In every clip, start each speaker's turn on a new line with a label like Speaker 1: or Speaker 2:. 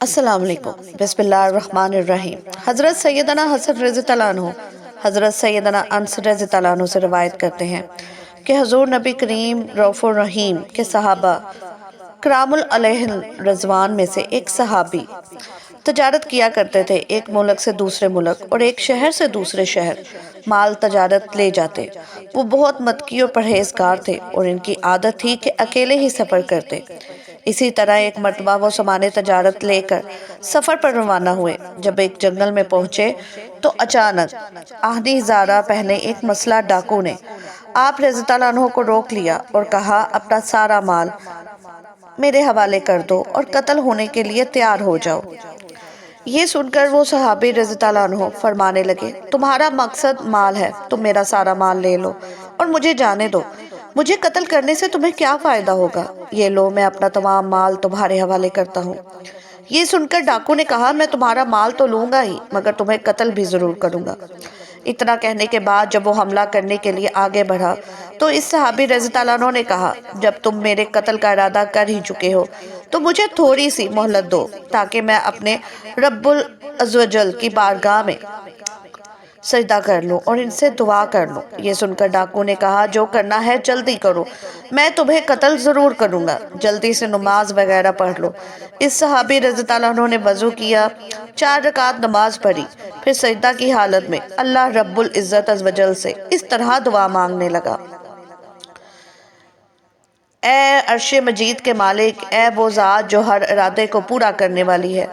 Speaker 1: السلام علیکم۔ بسم اللہ الرحمن الرحیم۔ حضرت سیدنا حسن رضی اللہ عنہ حضرت سیدنا انس رضی اللہ عنہ سے روایت کرتے ہیں کہ حضور نبی کریم رؤوف الرحیم کے صحابہ کرام علیہ رضوان میں سے ایک صحابی تجارت کیا کرتے تھے، ایک ملک سے دوسرے ملک اور ایک شہر سے دوسرے شہر مال تجارت لے جاتے۔ وہ بہت متقی اور پرہیزگار تھے اور ان کی عادت تھی کہ اکیلے ہی سفر کرتے۔ اسی طرح ایک مرتبہ وہ سامان تجارت لے کر سفر پر روانہ ہوئے۔ جب ایک جنگل میں پہنچے تو اچانک آہنی زارہ پہنے ایک مسلح ڈاکو نے آپ رضی اللہ عنہ کو روک لیا اور کہا، اپنا سارا مال میرے حوالے کر دو اور قتل ہونے کے لیے تیار ہو جاؤ۔ یہ سن کر وہ صحابی رضی اللہ عنہ فرمانے لگے، تمہارا مقصد مال ہے، تم میرا سارا مال لے لو اور مجھے جانے دو۔ مجھے قتل کرنے سے تمہیں کیا فائدہ ہوگا؟ یہ لو، میں اپنا تمام مال تمہارے حوالے کرتا ہوں۔ یہ سن کر ڈاکو نے کہا، میں تمہارا مال تو لوں گا ہی، مگر تمہیں قتل بھی ضرور کروں گا۔ اتنا کہنے کے بعد جب وہ حملہ کرنے کے لیے آگے بڑھا تو اس صحابی رضی اللہ عنہ نے کہا، جب تم میرے قتل کا ارادہ کر ہی چکے ہو تو مجھے تھوڑی سی مہلت دو تاکہ میں اپنے رب العزوجل کی بارگاہ میں سجدہ کر لوں اور ان سے دعا کر لوں۔ یہ سن کر ڈاکو نے کہا، جو کرنا ہے جلدی کرو، میں تمہیں قتل ضرور کروں گا، جلدی سے نماز وغیرہ پڑھ لو۔ اس صحابی رضی اللہ عنہ نے وضو کیا، 4 رکعت نماز پڑھی، پھر سجدہ کی حالت میں اللہ رب العزت عز و جل سے اس طرح دعا مانگنے لگا، اے عرش مجید کے مالک، اے وہ ذات جو ہر ارادے کو پورا کرنے والی ہے،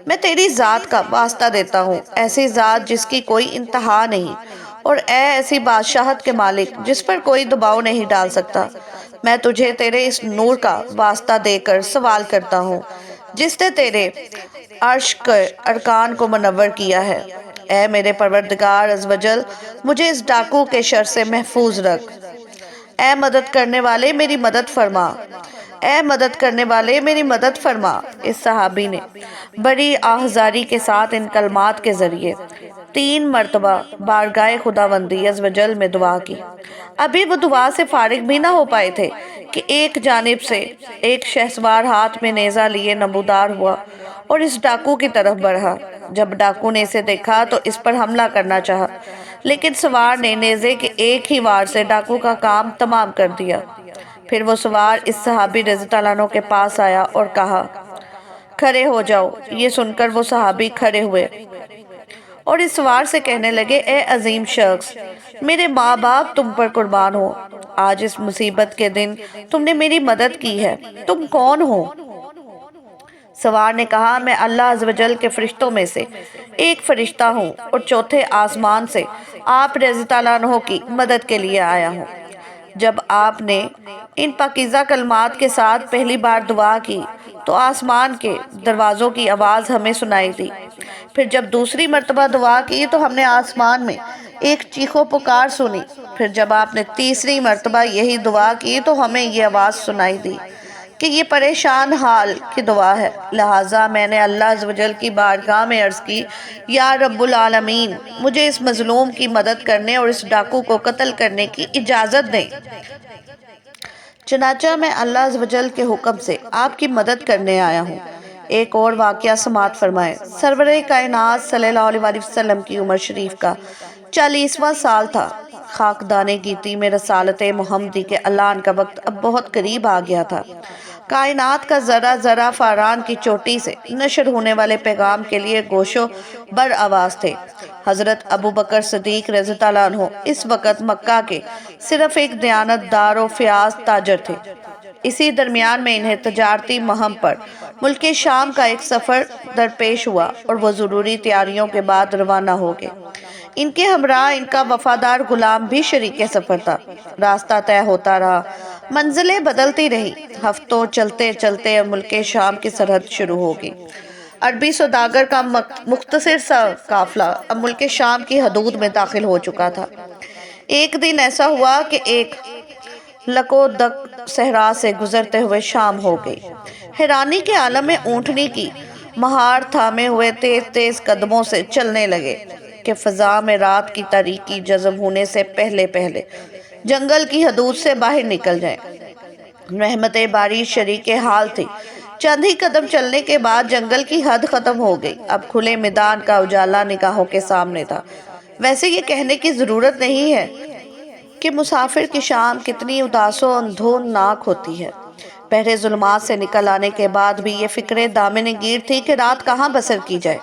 Speaker 1: میں تیری ذات کا واسطہ دیتا ہوں، ایسی ذات جس کی کوئی انتہا نہیں، اور اے ایسی بادشاہت کے مالک جس پر کوئی دباؤ نہیں ڈال سکتا، میں تجھے تیرے اس نور کا واسطہ دے کر سوال کرتا ہوں جس نے تیرے عرش کے ارکان کو منور کیا ہے۔ اے میرے پروردگار عز و جل، مجھے اس ڈاکو کے شر سے محفوظ رکھ۔ اے مدد کرنے والے میری مدد فرما، اے مدد کرنے والے میری مدد فرما۔ اس صحابی نے بڑی آہذاری کے ساتھ ان کلمات کے ذریعے 3 مرتبہ بارگاہ خداوندی عز و جل میں دعا کی۔ ابھی وہ دعا سے فارغ بھی نہ ہو پائے تھے کہ ایک جانب سے ایک شہسوار ہاتھ میں نیزہ لیے نمودار ہوا اور اس ڈاکو کی طرف بڑھا۔ جب ڈاکو نے اسے دیکھا تو اس پر حملہ کرنا چاہا، لیکن سوار نے نیزے کے ایک ہی وار سے ڈاکو کا کام تمام کر دیا۔ پھر وہ سوار اس صحابی رضی اللہ عنہ کے پاس آیا اور کہا، کھڑے ہو جاؤ۔ یہ سن کر وہ صحابی کھڑے ہوئے اور اس سوار سے کہنے لگے، اے عظیم شخص، میرے ماں باپ تم پر قربان ہو، آج اس مصیبت کے دن تم نے میری مدد کی ہے، تم کون ہو؟ سوار نے کہا، میں اللہ عز و جل کے فرشتوں میں سے ایک فرشتہ ہوں اور 4 آسمان سے آپ رضی اللہ عنہ کی مدد کے لیے آیا ہوں۔ جب آپ نے ان پاکیزہ کلمات کے ساتھ پہلی بار دعا کی تو آسمان کے دروازوں کی آواز ہمیں سنائی دی۔ پھر جب دوسری مرتبہ دعا کی تو ہم نے آسمان میں ایک چیخ و پکار سنی۔ پھر جب آپ نے تیسری مرتبہ یہی دعا کی تو ہمیں یہ آواز سنائی دی کہ یہ پریشان حال کی دعا ہے، لہٰذا میں نے اللہ عز و جل کی بارگاہ میں عرض کی، یا رب العالمین، مجھے اس مظلوم کی مدد کرنے اور اس ڈاکو کو قتل کرنے کی اجازت دیں۔ چنانچہ میں اللہ عز و جل کے حکم سے آپ کی مدد کرنے آیا ہوں۔ ایک اور واقعہ سماعت فرمائے۔ سرور کائنات صلی اللہ علیہ وسلم کی عمر شریف کا 40واں سال تھا۔ خاکدانِ گیتی میں رسالت محمدی کے اعلان کا وقت اب بہت قریب آ گیا تھا۔ کائنات کا ذرہ ذرہ فاران کی چوٹی سے نشر ہونے والے پیغام کے لیے گوش و بر آواز تھے۔ حضرت ابو بکر صدیق رضی اللہ عنہ اس وقت مکہ کے صرف ایک دیانت دار و فیاض تاجر تھے۔ اسی درمیان میں انہیں تجارتی مہم پر ملک شام کا ایک سفر درپیش ہوا اور وہ ضروری تیاریوں کے بعد روانہ ہو گئے۔ ان کے ہمراہ ان کا وفادار غلام بھی شریک سفر تھا۔ راستہ طے ہوتا رہا، منزلیں بدلتی رہی، ہفتوں چلتے چلتے ملک شام کی سرحد شروع ہو گئی۔ عربی سوداگر کا مختصر سا قافلہ اب ملک شام کی حدود میں داخل ہو چکا تھا۔ ایک دن ایسا ہوا کہ ایک لکو دک صحرا سے گزرتے ہوئے شام ہو گئی۔ حیرانی کے عالم میں اونٹنی کی مہار تھامے ہوئے تیز تیز قدموں سے چلنے لگے کہ فضا میں رات کی تاریکی جذب ہونے سے پہلے جنگل کی حدود سے باہر نکل جائیں۔ رحمت باری شریک حال تھی۔ چند ہی قدم چلنے کے بعد جنگل کی حد ختم ہو گئی، اب کھلے میدان کا اجالا نگاہوں کے سامنے تھا۔ ویسے یہ کہنے کی ضرورت نہیں ہے کہ مسافر کی شام کتنی اداس و اندھوناک ہوتی ہے۔ پہرے ظلمات سے نکل آنے کے بعد بھی یہ فکریں دامن گیر تھی کہ رات کہاں بسر کی جائے۔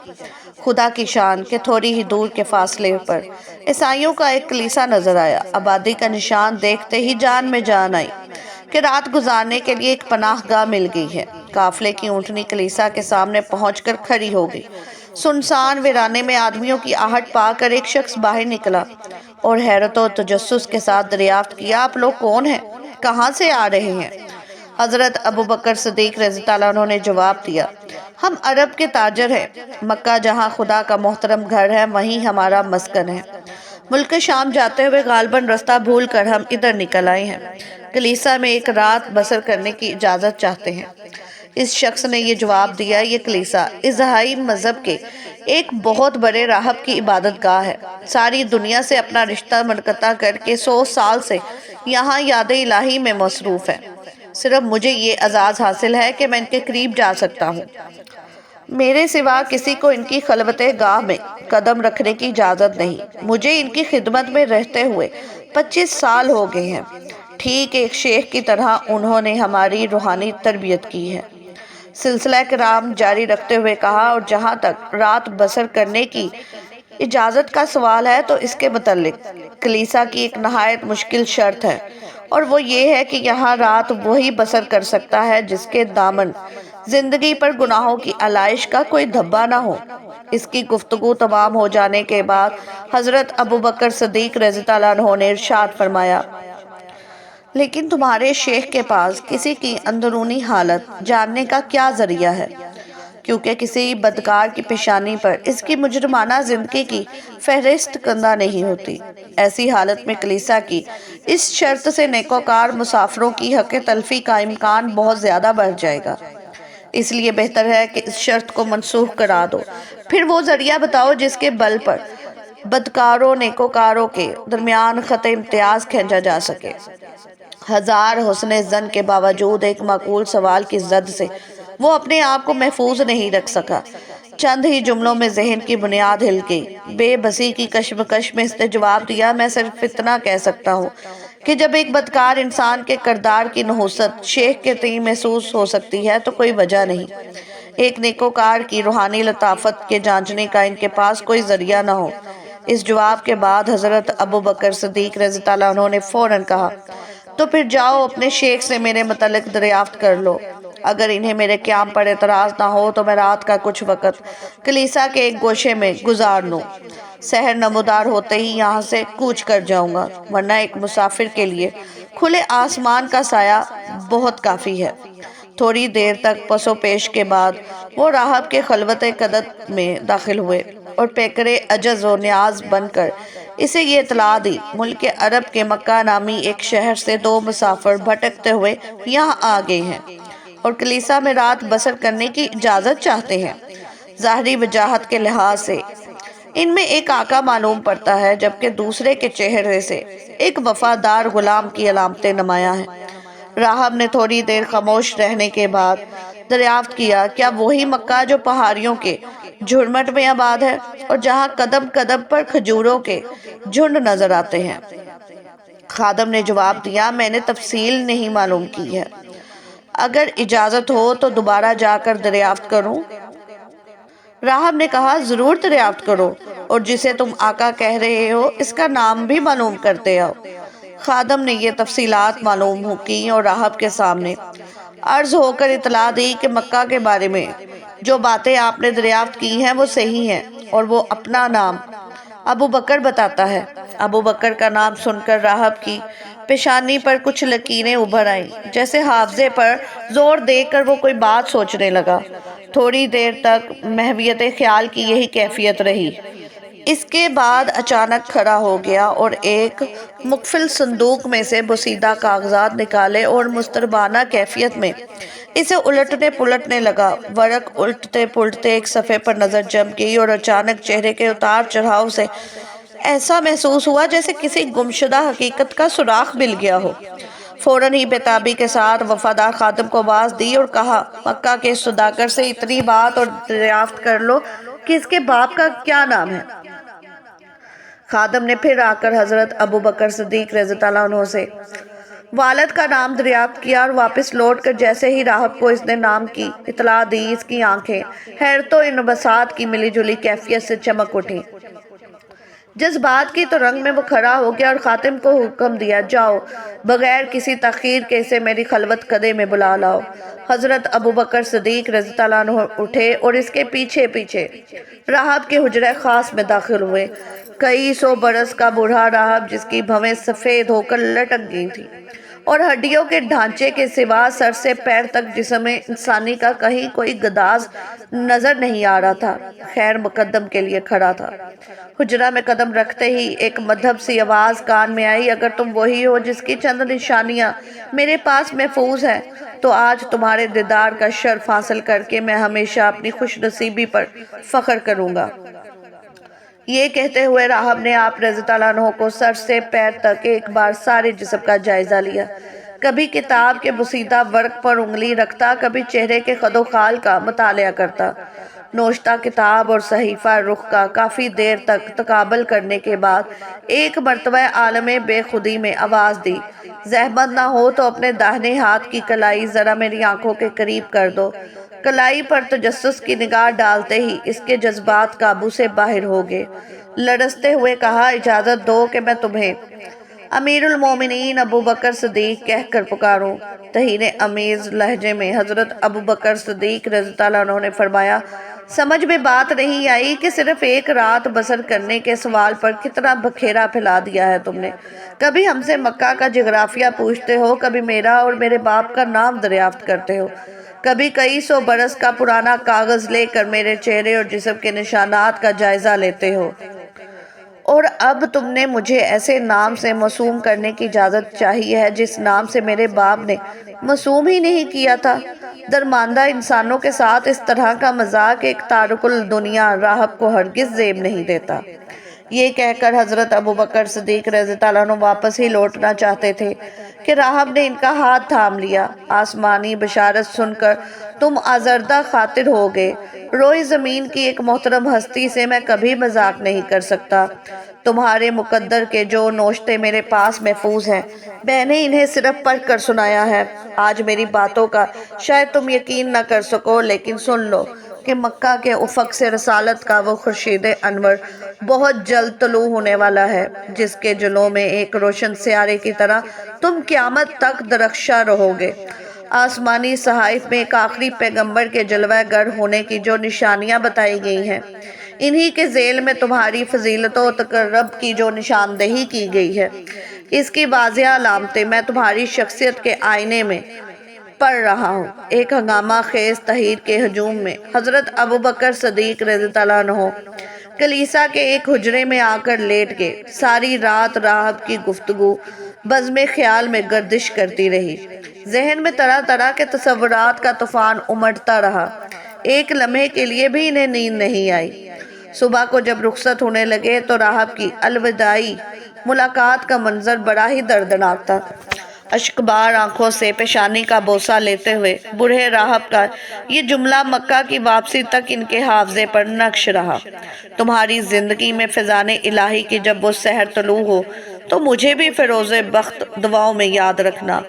Speaker 1: خدا کی شان کہ تھوڑی ہی دور کے فاصلے پر عیسائیوں کا ایک کلیسا نظر آیا۔ آبادی کا نشان دیکھتے ہی جان میں جان آئی کہ رات گزارنے کے لیے ایک پناہ گاہ مل گئی ہے۔ قافلے کی اونٹنی کلیسا کے سامنے پہنچ کر کھڑی ہو گئی۔ سنسان ویرانے میں آدمیوں کی آہٹ پا کر ایک شخص باہر نکلا اور حیرت و تجسس کے ساتھ دریافت کیا، آپ لوگ کون ہیں؟ کہاں سے آ رہے ہیں؟ حضرت ابوبکر صدیق رضی اللہ عنہ نے جواب دیا، ہم عرب کے تاجر ہیں۔ مکہ جہاں خدا کا محترم گھر ہے، وہیں ہمارا مسکن ہے۔ ملک شام جاتے ہوئے غالباً رستہ بھول کر ہم ادھر نکل آئے ہیں۔ کلیسا میں ایک رات بسر کرنے کی اجازت چاہتے ہیں۔ اس شخص نے یہ جواب دیا، یہ کلیسا ازہائی مذہب کے ایک بہت بڑے راہب کی عبادت گاہ ہے۔ ساری دنیا سے اپنا رشتہ منقطع کر کے 100 سال سے یہاں یاد الہی میں مصروف ہے۔ صرف مجھے یہ اعزاز حاصل ہے کہ میں ان کے قریب جا سکتا ہوں۔ میرے سوا کسی کو ان کی خلوت گاہ میں قدم رکھنے کی اجازت نہیں۔ مجھے ان کی خدمت میں رہتے ہوئے 25 سال ہو گئے ہیں۔ ٹھیک ایک شیخ کی طرح انہوں نے ہماری روحانی تربیت کی ہے۔ سلسلہ کرام جاری رکھتے ہوئے کہا، اور جہاں تک رات بسر کرنے کی اجازت کا سوال ہے تو اس کے متعلق کلیسا کی ایک نہایت مشکل شرط ہے، اور وہ یہ ہے کہ یہاں رات وہی بسر کر سکتا ہے جس کے دامن زندگی پر گناہوں کی علائش کا کوئی دھبا نہ ہو۔ اس کی گفتگو تمام ہو جانے کے بعد حضرت ابوبکر صدیق رضی اللہ عنہ نے ارشاد فرمایا، لیکن تمہارے شیخ کے پاس کسی کی اندرونی حالت جاننے کا کیا ذریعہ ہے؟ کیونکہ کسی بدکار کی پیشانی پر اس کی مجرمانہ زندگی کی فہرست کندہ نہیں ہوتی۔ ایسی حالت میں کلیسا کی اس شرط سے نیکوکار مسافروں کی حق تلفی کا امکان بہت زیادہ بڑھ جائے گا۔ اس لیے بہتر ہے کہ اس شرط کو منسوخ کرا دو، پھر وہ ذریعہ بتاؤ جس کے بل پر بدکاروں نیکوکاروں کے درمیان خط امتیاز کھینچا جا سکے۔ ہزار حسن ظن کے باوجود ایک معقول سوال کی زد سے وہ اپنے آپ کو محفوظ نہیں رکھ سکا۔ چند ہی جملوں میں ذہن کی بنیاد ہل گئی۔ بے بسی کی کشمکش میں اس نے جواب دیا، میں صرف اتنا کہہ سکتا ہوں کہ جب ایک بدکار انسان کے کردار کی نحوست شیخ کے تئیں محسوس ہو سکتی ہے تو کوئی وجہ نہیں ایک نیکوکار کی روحانی لطافت کے جانچنے کا ان کے پاس کوئی ذریعہ نہ ہو۔ اس جواب کے بعد حضرت ابوبکر صدیق رضی اللہ عنہ نے فوراً کہا، تو پھر جاؤ اپنے شیخ سے میرے متعلق دریافت کر لو۔ اگر انہیں میرے قیام پر اعتراض نہ ہو تو میں رات کا کچھ وقت کلیسا کے ایک گوشے میں گزار لوں۔ سحر نمودار ہوتے ہی یہاں سے کوچ کر جاؤں گا، ورنہ ایک مسافر کے لیے کھلے آسمان کا سایہ بہت کافی ہے۔ تھوڑی دیر تک پس و پیش کے بعد وہ راہب کے خلوت قدت میں داخل ہوئے اور پیکرے عجز و نیاز بن کر اسے یہ اطلاع دی، ملک عرب کے مکہ نامی ایک شہر سے 2 مسافر بھٹکتے ہوئے یہاں آ گئے ہیں اور کلیسا میں رات بسر کرنے کی اجازت چاہتے ہیں۔ ظاہری وجاہت کے لحاظ سے ان میں ایک آقا معلوم پڑتا ہے، جبکہ دوسرے کے چہرے سے ایک وفادار غلام کی علامتیں نمایاں ہیں۔ راہب نے تھوڑی دیر خاموش رہنے کے بعد دریافت کیا، کیا وہی مکہ جو پہاڑیوں کے جھرمٹ میں آباد ہے اور جہاں قدم قدم پر کھجوروں کے جھنڈ نظر آتے ہیں؟ خادم نے جواب دیا، میں نے تفصیل نہیں معلوم کی ہے، اگر اجازت ہو تو دوبارہ جا کر دریافت کروں؟ راہب نے کہا، ضرور دریافت کرو، اور جسے تم آقا کہہ رہے ہو اس کا نام بھی معلوم کرتے آؤ۔ خادم نے یہ تفصیلات معلوم کی اور راہب کے سامنے عرض ہو کر اطلاع دی کہ مکہ کے بارے میں جو باتیں آپ نے دریافت کی ہیں وہ صحیح ہیں، اور وہ اپنا نام ابو بکر بتاتا ہے۔ ابو بکر کا نام سن کر راہب کی پیشانی پر کچھ لکیریں ابھر آئیں، جیسے حافظے پر زور دے کر وہ کوئی بات سوچنے لگا۔ تھوڑی دیر تک محویت خیال کی یہی کیفیت رہی۔ اس کے بعد اچانک کھڑا ہو گیا اور ایک مقفل صندوق میں سے بوسیدہ کاغذات نکالے اور مضطربانہ کیفیت میں اسے الٹنے پلٹنے لگا۔ ورق الٹتے پلٹتے ایک صفحے پر نظر جم گئی اور اچانک چہرے کے اتار چڑھاؤ سے ایسا محسوس ہوا جیسے کسی گمشدہ حقیقت کا سراغ مل گیا ہو۔ فوراً ہی بےتابی کے ساتھ وفادار خادم کو آواز دی اور کہا، مکہ کے سوداگر سے اتنی بات اور دریافت کر لو کہ اس کے باپ کا کیا نام ہے۔ خادم نے پھر آ کر حضرت ابو بکر صدیق رضی اللہ عنہ سے والد کا نام دریافت کیا اور واپس لوٹ کر جیسے ہی راہب کو اس نے نام کی اطلاع دی، اس کی آنکھیں حیرت و انبساط کی ملی جلی کیفیت سے چمک اٹھی۔ جس بات کی تو رنگ میں وہ کھڑا ہو گیا اور خاتم کو حکم دیا، جاؤ بغیر کسی تاخیر کے اسے میری خلوت کدے میں بلا لاؤ۔ حضرت ابو بکر صدیق رضی اللہ عنہ اٹھے اور اس کے پیچھے پیچھے راہب کے حجرہ خاص میں داخل ہوئے۔ کئی سو برس کا بوڑھا راہب جس کی بھویں سفید ہو کر لٹک گئی تھی اور ہڈیوں کے ڈھانچے کے سوا سر سے پیر تک جسم انسانی کا کہیں کوئی گداز نظر نہیں آ رہا تھا، خیر مقدم کے لیے کھڑا تھا۔ حجرہ میں قدم رکھتے ہی ایک مدھب سی آواز کان میں آئی، اگر تم وہی ہو جس کی چند نشانیاں میرے پاس محفوظ ہیں تو آج تمہارے دیدار کا شرف حاصل کر کے میں ہمیشہ اپنی خوش نصیبی پر فخر کروں گا۔ یہ کہتے ہوئے راہب نے آپ رضی اللہ عنہ کو سر سے پیر تک ایک بار سارے جسم کا جائزہ لیا، کبھی کتاب کے بوسیدہ ورق پر انگلی رکھتا، کبھی چہرے کے خد و خال کا مطالعہ کرتا۔ نوشتہ کتاب اور صحیفہ رخ کا کافی دیر تک تقابل کرنے کے بعد ایک مرتبہ عالم بے خودی میں آواز دی، زحمت نہ ہو تو اپنے داہنے ہاتھ کی کلائی ذرا میری آنکھوں کے قریب کر دو۔ کلائی پر تجسس کی نگاہ ڈالتے ہی اس کے جذبات قابو سے باہر ہو گئے۔ لرزتے ہوئے کہا، اجازت دو کہ میں تمہیں امیر المومنین ابو بکر صدیق کہہ کر پکاروں۔ طہین امیز لہجے میں حضرت ابو بکر صدیق رضی اللہ عنہ نے فرمایا، سمجھ میں بات نہیں آئی کہ صرف ایک رات بسر کرنے کے سوال پر کتنا بکھیرا پھیلا دیا ہے تم نے۔ کبھی ہم سے مکہ کا جغرافیہ پوچھتے ہو، کبھی میرا اور میرے باپ کا نام دریافت کرتے ہو، کبھی کئی سو برس کا پرانا کاغذ لے کر میرے چہرے اور جسم کے نشانات کا جائزہ لیتے ہو، اور اب تم نے مجھے ایسے نام سے موسوم کرنے کی اجازت چاہی ہے جس نام سے میرے باپ نے موسوم ہی نہیں کیا تھا۔ درماندہ انسانوں کے ساتھ اس طرح کا مذاق ایک تارک الدنیا راہب کو ہرگز زیب نہیں دیتا۔ یہ کہہ کر حضرت ابو بکر صدیق رضی اللہ عنہ واپس ہی لوٹنا چاہتے تھے کہ راہب نے ان کا ہاتھ تھام لیا۔ آسمانی بشارت سن کر تم آزردہ خاطر ہو گئے، روئے زمین کی ایک محترم ہستی سے میں کبھی مذاق نہیں کر سکتا۔ تمہارے مقدر کے جو نوشتے میرے پاس محفوظ ہیں، میں نے انہیں صرف پڑھ کر سنایا ہے۔ آج میری باتوں کا شاید تم یقین نہ کر سکو، لیکن سن لو کہ مکہ کے افق سے رسالت کا وہ خورشید انور بہت جلد طلوع ہونے والا ہے، جس کے جلووں میں ایک روشن سیارے کی طرح تم قیامت تک درخشاں رہو گے۔ آسمانی صحائف میں ایک آخری پیغمبر کے جلوہ گر ہونے کی جو نشانیاں بتائی گئی ہیں، انہی کے ذیل میں تمہاری فضیلت و تقرب کی جو نشاندہی کی گئی ہے، اس کی واضح علامتیں میں تمہاری شخصیت کے آئینے میں پڑھ رہا ہوں۔ ایک ہنگامہ خیز تحریر کے ہجوم میں حضرت ابو بکر صدیق رضی اللہ عنہ کلیسا کے ایک حجرے میں آ کر لیٹ گئے۔ ساری رات راہب کی گفتگو بزم خیال میں گردش کرتی رہی، ذہن میں طرح طرح کے تصورات کا طوفان امڑتا رہا۔ ایک لمحے کے لیے بھی انہیں نیند نہیں آئی۔ صبح کو جب رخصت ہونے لگے تو راہب کی الوداعی ملاقات کا منظر بڑا ہی دردناک تھا۔ اشکبار آنکھوں سے پیشانی کا بوسہ لیتے ہوئے بوڑھے راہب کا یہ جملہ مکہ کی واپسی تک ان کے حافظے پر نقش رہا، تمہاری زندگی میں فیضان الہی کی جب وہ سحر طلوع ہو تو مجھے بھی فیروز بخت دعاؤں میں یاد رکھنا۔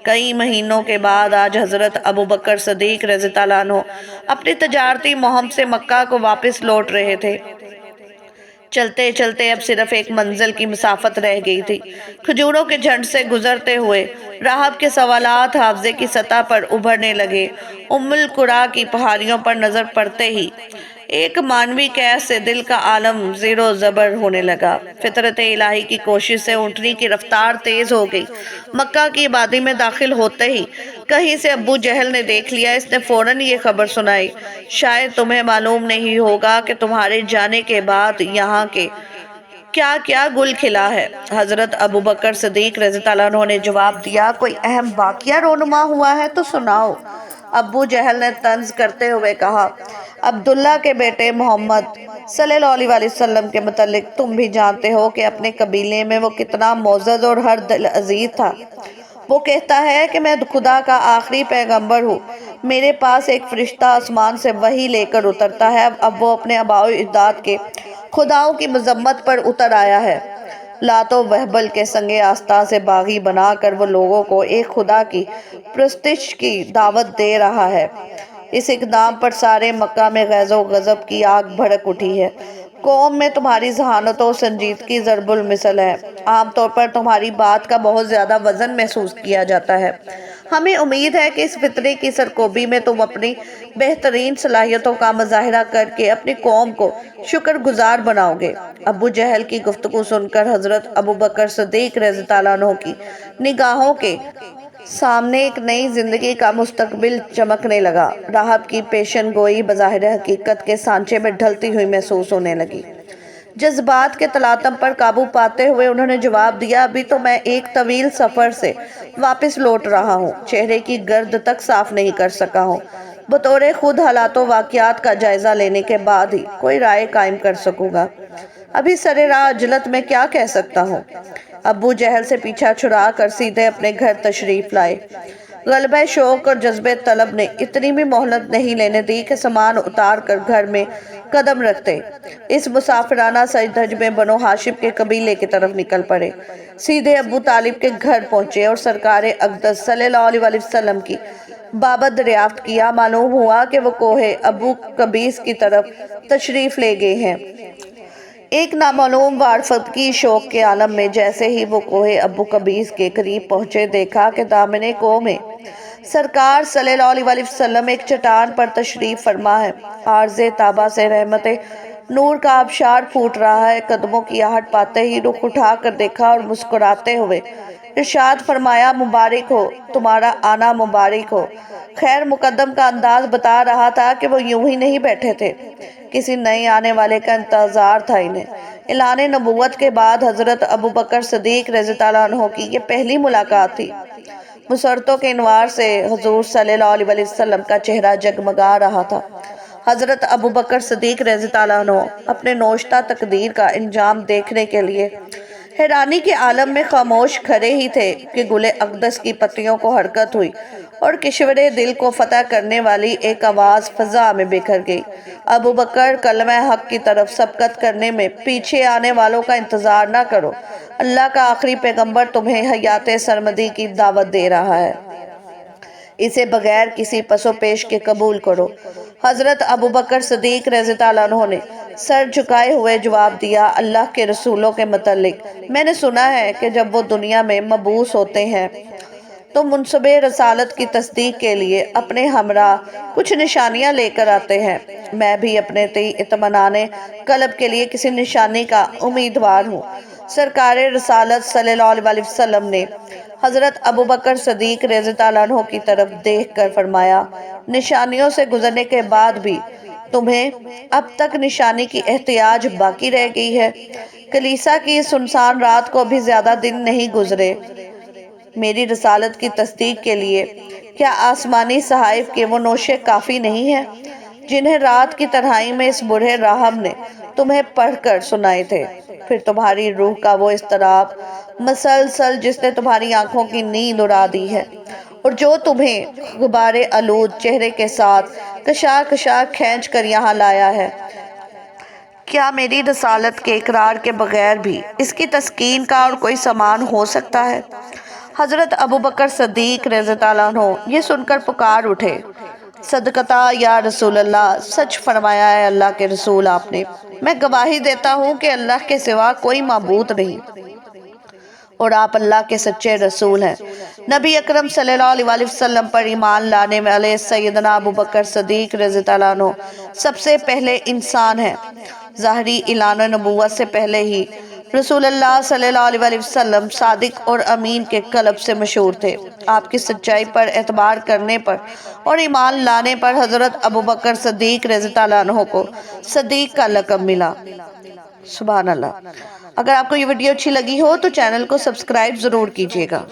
Speaker 1: کئی مہینوں کے بعد آج حضرت ابو بکر صدیق رضی اللہ عنہ اپنی تجارتی مہم سے مکہ کو واپس لوٹ رہے تھے۔ چلتے چلتے اب صرف ایک منزل کی مسافت رہ گئی تھی۔ کھجوروں کے جھنڈ سے گزرتے ہوئے راہب کے سوالات حافظے کی سطح پر ابھرنے لگے۔ ام القریٰ کی پہاڑیوں پر نظر پڑتے ہی ایک معنوی قید سے دل کا عالم زیر و زبر ہونے لگا۔ فطرت الہی کی کوشش سے اونٹنی کی رفتار تیز ہو گئی۔ مکہ کی آبادی میں داخل ہوتے ہی کہیں سے ابو جہل نے دیکھ لیا۔ اس نے فوراً یہ خبر سنائی، شاید تمہیں معلوم نہیں ہوگا کہ تمہارے جانے کے بعد یہاں کے کیا کیا گل کھلا ہے۔ حضرت ابو بکر صدیق رضی اللہ عنہ نے جواب دیا، کوئی اہم واقعہ رونما ہوا ہے تو سناؤ۔ ابو جہل نے طنز کرتے ہوئے کہا، عبداللہ کے بیٹے محمد صلی اللہ علیہ وسلم کے متعلق تم بھی جانتے ہو کہ اپنے قبیلے میں وہ کتنا معزز اور ہر دل عزیز تھا۔ وہ کہتا ہے کہ میں خدا کا آخری پیغمبر ہوں۔ میرے پاس ایک فرشتہ آسمان سے وحی لے کر اترتا ہے۔ اب وہ اپنے آباء و اجداد کے خداؤں کی مذمت پر اتر آیا ہے۔ لات و وہبل کے سنگ آستہ سے باغی بنا کر وہ لوگوں کو ایک خدا کی پرستش کی دعوت دے رہا ہے۔ اس اقدام پر سارے مکہ میں غیظ و غضب کی آگ بھڑک اٹھی ہے۔ قوم میں تمہاری ذہانت و سنجیدگی ضرب المثل ہے۔ عام طور پر تمہاری بات کا بہت زیادہ وزن محسوس کیا جاتا ہے۔ ہمیں امید ہے کہ اس فطرے کی سرکوبی میں تم اپنی بہترین صلاحیتوں کا مظاہرہ کر کے اپنی قوم کو شکر گزار بناؤ گے۔ ابو جہل کی گفتگو سن کر حضرت ابوبکر صدیق رضی اللہ عنہ کی نگاہوں کے سامنے ایک نئی زندگی کا مستقبل چمکنے لگا۔ راہب کی پیشن گوئی بظاہر حقیقت کے سانچے میں ڈھلتی ہوئی محسوس ہونے لگی۔ جذبات کے تلاطم پر قابو پاتے ہوئے انہوں نے جواب دیا، ابھی تو میں ایک طویل سفر سے واپس لوٹ رہا ہوں، چہرے کی گرد تک صاف نہیں کر سکا ہوں۔ بطور خود حالات و واقعات کا جائزہ لینے کے بعد ہی کوئی رائے قائم کر سکوں گا۔ ابھی سرِ راہ عجلت میں کیا کہہ سکتا ہوں۔ ابو جہل سے پیچھا چھڑا کر سیدھے اپنے گھر تشریف لائے۔ غلبہ شوق اور جذبہ طلب نے اتنی بھی مہلت نہیں لینے دی کہ سامان اتار کر گھر میں قدم رکھتے اس مسافرانہ سجدھج میں بنو ہاشم کے قبیلے کی طرف نکل پڑے۔ سیدھے ابو طالب کے گھر پہنچے اور سرکار اقدس صلی اللہ علیہ وسلم کی بابت دریافت کیا۔ معلوم ہوا کہ وہ کوہ ابو قبیس کی طرف تشریف لے گئے ہیں۔ ایک نامعلوم وارفتگی شوق کے عالم میں جیسے ہی وہ کوہ ابو قبیس کے قریب پہنچے، دیکھا کہ دامن کوہ میں سرکار صلی اللہ علیہ وسلم ایک چٹان پر تشریف فرما ہے۔ عارض تابہ سے رحمت نور کا آبشار پھوٹ رہا ہے۔ قدموں کی آہٹ پاتے ہی رخ اٹھا کر دیکھا اور مسکراتے ہوئے ارشاد فرمایا، مبارک ہو، تمہارا آنا مبارک ہو۔ خیر مقدم کا انداز بتا رہا تھا کہ وہ یوں ہی نہیں بیٹھے تھے، کسی نئے آنے والے کا انتظار تھا انہیں۔ اعلان نبوت کے بعد حضرت ابوبکر صدیق رضی اللہ عنہ کی یہ پہلی ملاقات تھی۔ مسرتوں کے انوار سے حضور صلی اللہ علیہ وسلم کا چہرہ جگمگا رہا تھا۔ حضرت ابوبکر صدیق رضی اللہ عنہ اپنے نوشتہ تقدیر کا انجام دیکھنے کے لیے حیرانی کے عالم میں خاموش کھڑے ہی تھے کہ گل اقدس کی پتیوں کو حرکت ہوئی اور کشور دل کو فتح کرنے والی ایک آواز فضا میں بکھر گئی، ابوبکر کلمہ حق کی طرف سبقت کرنے میں پیچھے آنے والوں کا انتظار نہ کرو، اللہ کا آخری پیغمبر تمہیں حیات سرمدی کی دعوت دے رہا ہے، اسے بغیر کسی پس و پیش کے قبول کرو۔ حضرت ابوبکر صدیق رضی اللہ عنہ نے سر جھکائے ہوئے جواب دیا، اللہ کے رسولوں کے متعلق میں نے سنا ہے کہ جب وہ دنیا میں مبعوث ہوتے ہیں تو منصب رسالت کی تصدیق کے لیے اپنے ہمراہ کچھ نشانیاں لے کر آتے ہیں۔ میں بھی اپنے اطمینان قلب کے لیے کسی نشانی کا امیدوار ہوں۔ سرکار رسالت صلی اللہ علیہ وسلم نے حضرت ابوبکر صدیق رضی اللہ عنہ کی طرف دیکھ کر فرمایا، نشانیوں سے گزرنے کے بعد بھی تمہیں اب تک نشانی کی احتیاج باقی رہ گئی ہے۔ کلیسا کی سنسان رات کو بھی زیادہ دن نہیں گزرے۔ میری رسالت کی تصدیق کے لیے کیا آسمانی صحائف کے وہ نوشے کافی نہیں ہیں جنہیں رات کی تنہائی میں اس بوڑھے راہب نے تمہیں پڑھ کر سنائے تھے؟ پھر تمہاری روح کا وہ اضطراب مسلسل جس نے تمہاری آنکھوں کی نیند اڑا دی ہے اور جو تمہیں غبار آلود چہرے کے ساتھ کشا کشا کھینچ کر یہاں لایا ہے، کیا میری رسالت کے اقرار کے بغیر بھی اس کی تسکین کا اور کوئی سامان ہو سکتا ہے؟ حضرت ابوبکر صدیق رضی اللہ عنہ یہ سن کر پکار اٹھے، صدقتا یا رسول اللہ، سچ فرمایا ہے اللہ کے رسول آپ نے۔ میں گواہی دیتا ہوں کہ اللہ کے سوا کوئی معبود نہیں اور آپ اللہ کے سچے رسول ہیں۔ نبی اکرم صلی اللہ علیہ وسلم پر ایمان لانے والے سیدنا ابوبکر صدیق رضی اللہ عنہ سب سے پہلے انسان ہیں۔ ظاہری اعلان نبوت سے پہلے ہی رسول اللہ صلی اللہ علیہ وسلم صادق اور امین کے قلب سے مشہور تھے۔ آپ کی سچائی پر اعتبار کرنے پر اور ایمان لانے پر حضرت ابوبکر صدیق رضی اللہ عنہ کو صدیق کا لقب ملا۔ سبحان اللہ۔ اگر آپ کو یہ ویڈیو اچھی لگی ہو تو چینل کو سبسکرائب ضرور کیجیے گا۔